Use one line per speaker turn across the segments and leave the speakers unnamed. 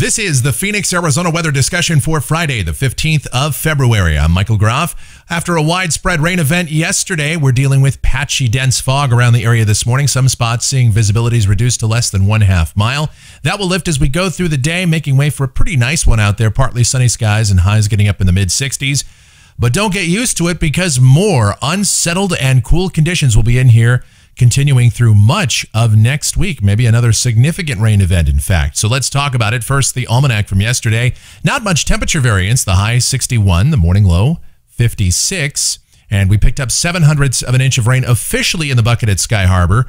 This is the Phoenix, Arizona weather discussion for Friday, the 15th of February. I'm Michael Groff. After a widespread rain event yesterday, we're dealing with patchy, dense fog around the area this morning. Some spots seeing visibilities reduced to less than 1/2 mile. That will lift as we go through the day, making way for a pretty nice one out there. Partly sunny skies and highs getting up in the mid-60s. But don't get used to it because more unsettled and cool conditions will be in here continuing through much of next week. Maybe another significant rain event, in fact. So let's talk about it. First, the almanac from yesterday. Not much temperature variance. The high 61, the morning low 56. And we picked up 0.07 of an inch of rain officially in the bucket at Sky Harbor.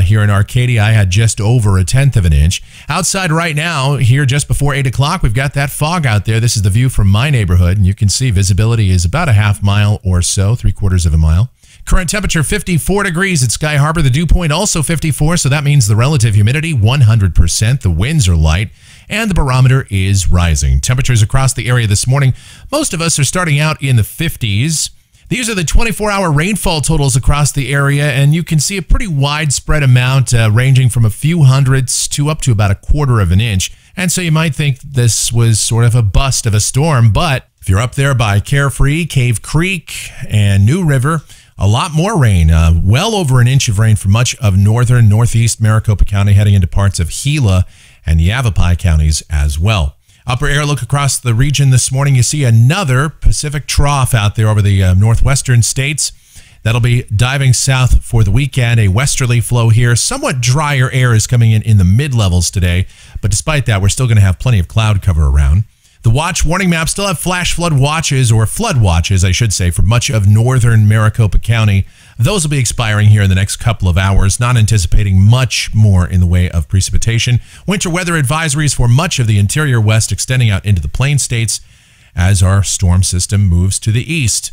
Here in Arcadia, I had just over 1/10 of an inch. Outside right now, here just before 8 o'clock, we've got that fog out there. This is the view from my neighborhood, and you can see visibility is about 1/2 mile or so, 3/4 of a mile. Current temperature 54 degrees at Sky Harbor. The dew point also 54, so that means the relative humidity 100%. The winds are light, and the barometer is rising. Temperatures across the area this morning, most of us are starting out in the 50s. These are the 24-hour rainfall totals across the area, and you can see a pretty widespread amount ranging from a few hundredths to up to about 1/4 of an inch. And so you might think this was sort of a bust of a storm, but if you're up there by Carefree, Cave Creek, and New River, a lot more rain, well over 1 inch of rain for much of northern, northeast Maricopa County, heading into parts of Gila and Yavapai counties as well. Upper air look across the region this morning. You see another Pacific trough out there over the northwestern states. That'll be diving south for the weekend. A westerly flow here. Somewhat drier air is coming in the mid-levels today, but despite that, we're still going to have plenty of cloud cover around. The watch warning maps still have flash flood watches, or flood watches, I should say, for much of northern Maricopa County. Those will be expiring here in the next couple of hours, not anticipating much more in the way of precipitation. Winter weather advisories for much of the interior west extending out into the plain states as our storm system moves to the east.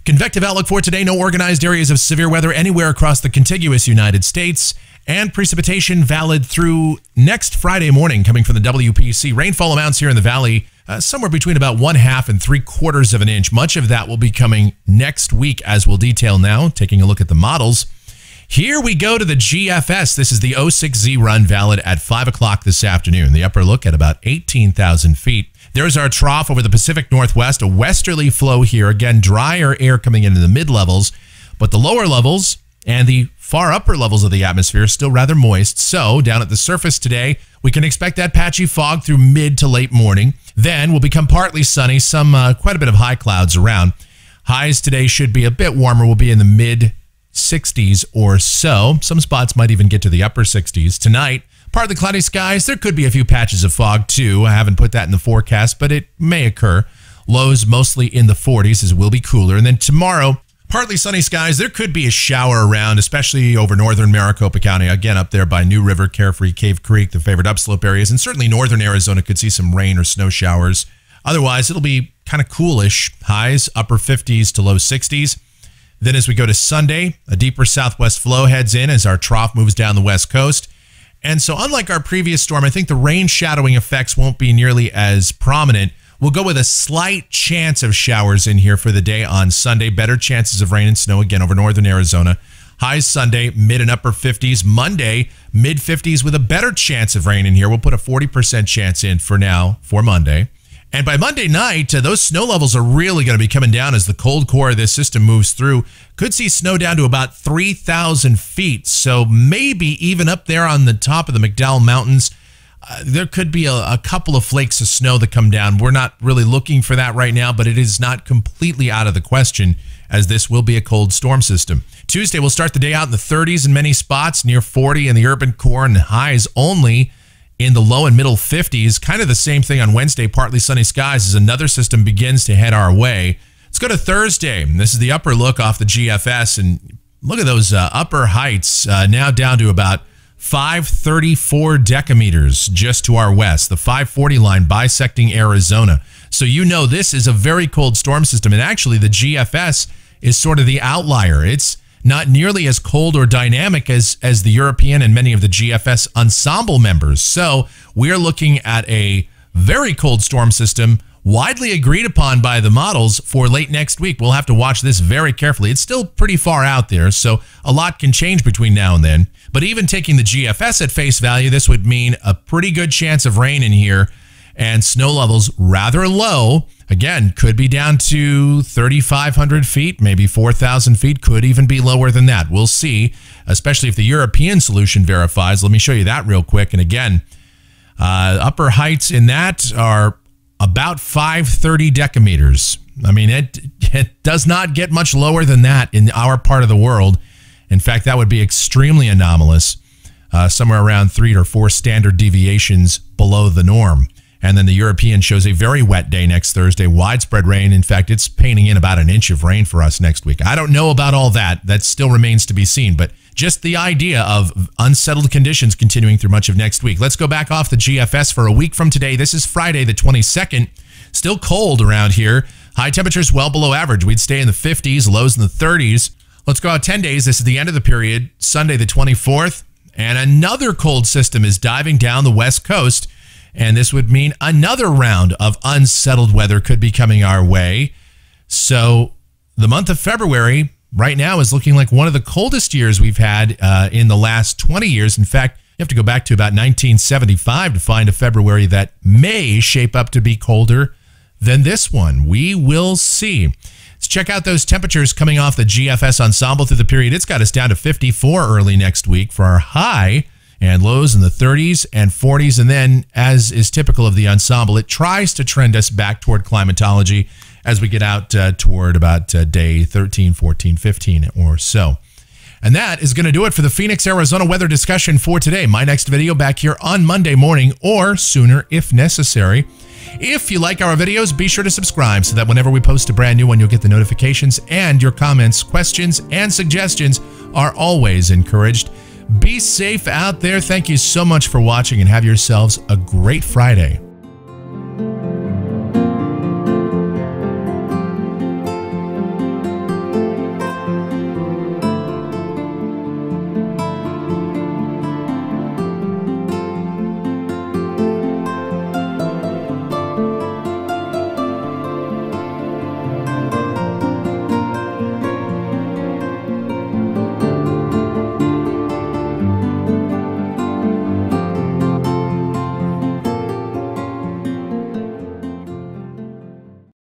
Convective outlook for today, no organized areas of severe weather anywhere across the contiguous United States. And precipitation valid through next Friday morning coming from the WPC. Rainfall amounts here in the valley somewhere between about 1/2 and 3/4 of an inch. Much of that will be coming next week, as we'll detail now, taking a look at the models. Here we go to the GFS. This is the 06Z run valid at 5 o'clock this afternoon. The upper look at about 18,000 feet. There's our trough over the Pacific Northwest, a westerly flow here. Again, drier air coming into the mid-levels, but the lower levels and the far upper levels of the atmosphere are still rather moist. So down at the surface today, we can expect that patchy fog through mid to late morning. Then will become partly sunny, quite a bit of high clouds around. Highs today should be a bit warmer. We'll be in the mid-60s or so. Some spots might even get to the upper 60s. Tonight, partly cloudy skies. There could be a few patches of fog too. I haven't put that in the forecast, but it may occur. Lows mostly in the 40s as it will be cooler. And then tomorrow, partly sunny skies. There could be a shower around, especially over northern Maricopa County. Again, up there by New River, Carefree, Cave Creek, the favored upslope areas. And certainly northern Arizona could see some rain or snow showers. Otherwise, it'll be kind of coolish. Highs, upper 50s to low 60s. Then as we go to Sunday, a deeper southwest flow heads in as our trough moves down the west coast. And so unlike our previous storm, I think the rain shadowing effects won't be nearly as prominent. We'll go with a slight chance of showers in here for the day on Sunday. Better chances of rain and snow again over northern Arizona. Highs Sunday, mid and upper 50s. Monday, mid 50s with a better chance of rain in here. We'll put a 40% chance in for now for Monday. And by Monday night, those snow levels are really going to be coming down as the cold core of this system moves through. Could see snow down to about 3,000 feet. So maybe even up there on the top of the McDowell Mountains, there could be a couple of flakes of snow that come down. We're not really looking for that right now, but it is not completely out of the question as this will be a cold storm system. Tuesday, we'll start the day out in the 30s in many spots, near 40 in the urban core, and highs only in the low and middle 50s. Kind of the same thing on Wednesday, partly sunny skies as another system begins to head our way. Let's go to Thursday. This is the upper look off the GFS, and look at those upper heights now down to about 534 decameters just to our west, the 540 line bisecting Arizona. So you know this is a very cold storm system, and actually the GFS is sort of the outlier. It's not nearly as cold or dynamic as the European and many of the GFS ensemble members. So we're looking at a very cold storm system widely agreed upon by the models for late next week. We'll have to watch this very carefully. It's still pretty far out there, so a lot can change between now and then. But even taking the GFS at face value, this would mean a pretty good chance of rain in here and snow levels rather low. Again, could be down to 3,500 feet, maybe 4,000 feet, could even be lower than that. We'll see, especially if the European solution verifies. Let me show you that real quick. And again, upper heights in that are about 530 decameters. I mean, it does not get much lower than that in our part of the world. In fact, that would be extremely anomalous, somewhere around 3 or 4 standard deviations below the norm. And then the European shows a very wet day next Thursday, widespread rain. In fact, it's painting in about an inch of rain for us next week. I don't know about all that. That still remains to be seen, but just the idea of unsettled conditions continuing through much of next week. Let's go back off the GFS for a week from today. This is Friday, the 22nd. Still cold around here. High temperatures well below average. We'd stay in the 50s, lows in the 30s. Let's go out 10 days. This is the end of the period, Sunday the 24th. And another cold system is diving down the west coast. And this would mean another round of unsettled weather could be coming our way. So the month of February right now is looking like one of the coldest years we've had in the last 20 years. In fact, you have to go back to about 1975 to find a February that may shape up to be colder than this one. We will see. Let's check out those temperatures coming off the GFS ensemble through the period. It's got us down to 54 early next week for our high, and lows in the 30s and 40s. And then, as is typical of the ensemble, it tries to trend us back toward climatology as we get out toward about day 13, 14, 15 or so. And that is going to do it for the Phoenix, Arizona weather discussion for today. My next video back here on Monday morning or sooner if necessary. If you like our videos, be sure to subscribe so that whenever we post a brand new one, you'll get the notifications, and your comments, questions, and suggestions are always encouraged. Be safe out there. Thank you so much for watching, and have yourselves a great Friday.